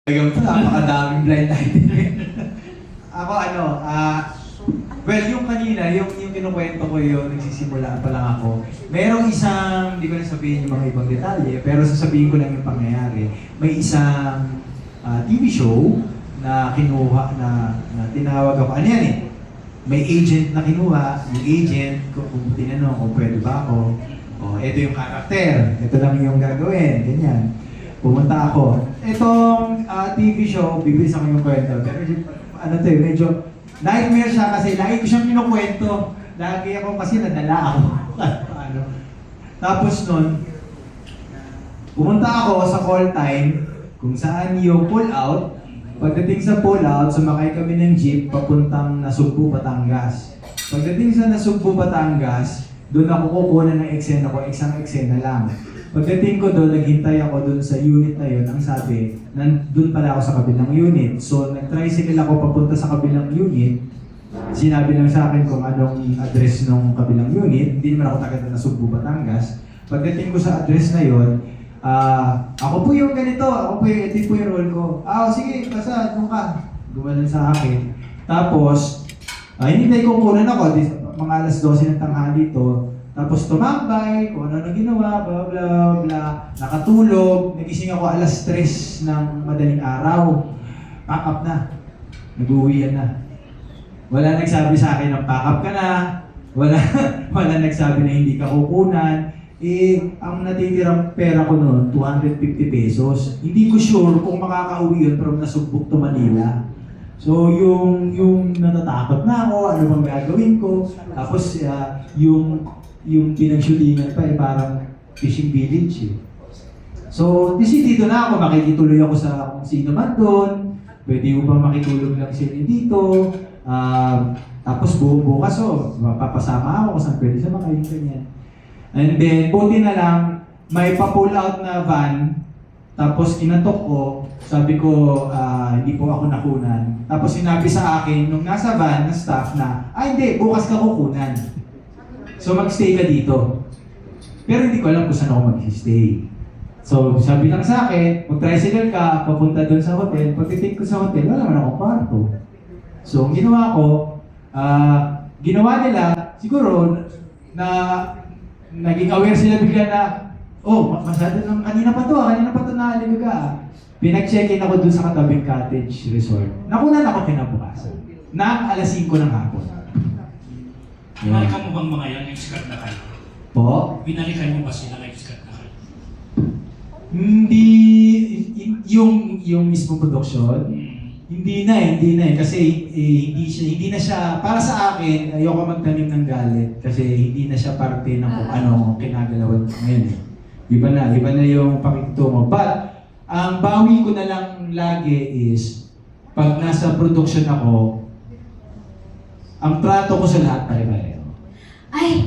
Talagang napakadaming blind item. Ako well, yung kanina, yung kinukwento ko yung nagsisimula pa lang ako. Merong isang, hindi ko na sabihin yung mga ibang detalye, pero sasabihin ko lang yung pangyayari. May isang TV show na kinuha, na tinawag ako. Ano yan eh? May agent na kinuha, yung agent, kung tinanong kung pwede ba ako. Ito yung karakter, ito lang yung gagawin, ganyan. Pumunta ako. Itong TV show, bibilis ako yung kwento. Pero medyo nightmare siya kasi lagi ko siyang kinukwento. Lagi ako kasi nadala ako. Tapos nun, pumunta ako sa call time kung saan yung pull out. Pagdating sa pull out, sumakay kami ng jeep papuntang Nasugbu, Batangas. Pagdating sa Nasugbu, Batangas, doon ako kukuha ng eksena ko, isang eksena lang. Pagdating ko doon, naghintay ako doon sa unit na yun. Ang sabi, doon pala ako sa kabilang unit. So, nag-tricycle ako papunta sa kabilang unit. Sinabi lang sa akin kung anong address ng kabilang unit. Hindi naman ako taga na Nasugbu, Batangas. Pagdating ko sa address na yun, ako po yung ganito, ito po yung role ko. Sige, basta, doon ka. Gumanon sa akin. Tapos, hinintay ko kunan ako, mga alas 12 ng tanghali to. Tapos tumambay, kung ano ginawa, blah blah blah. Nakatulog, nagising ako alas 3 ng madaling araw. Pack up na. Nag-uwian na. Wala nagsabi sa akin ng pack up ka na. Wala nagsabi na hindi ka kukunan. Ang natitirang pera ko noon, 250 pesos. Hindi ko sure kung makakauwi yun from Nasugbu to Manila. So, yung natatakot na ako, ano bang gagawin ko. Tapos, yung pinag-shootingan pa parang fishing village eh. So, dito na ako, makikituloy ako sa kung sino man doon. Pwede mo pa makitulog lang sila dito. Tapos bukas mapapasama ako kung saan pwede sa mga yung ganyan. And then, buti na lang, may pa-pull out na van. Tapos kinatok ko, sabi ko, hindi po ako nakunan. Tapos sinabi sa akin, nung nasa van na staff na, hindi, bukas ka kukunan. So mag-stay ka dito. Pero hindi ko alam kung saan ako mag-stay. So sabi lang sa akin, mag-tricycle ka, papunta doon sa hotel. Pagtitig ko sa hotel, wala naman ako kwarto. So ang ginawa ko, ginawa nila, siguro, na naging aware sila bigla na, masyado nang kanina pa to naalig ka. Pinag-check-in ako dun sa katabing cottage resort. Nakunan ako kinabukasan. Na alas 5 ng hapon. Binalikan mo bang mga yan, ex-cut na kayo? Po? Binalikan mo ba sila ng ex-cut na kayo? Hindi, yung mismo production, hindi na eh. Kasi hindi na siya, para sa akin, ayoko magtanim ng galit. Kasi hindi na siya parte ng kung ano kinagalawan ngayon eh. Iba na yung pakikitungo. But, ang bawi ko na lang lagi is, pag nasa production ako, ang trato ko sa lahat pare-pareho. Ay,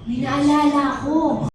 may naalala ako.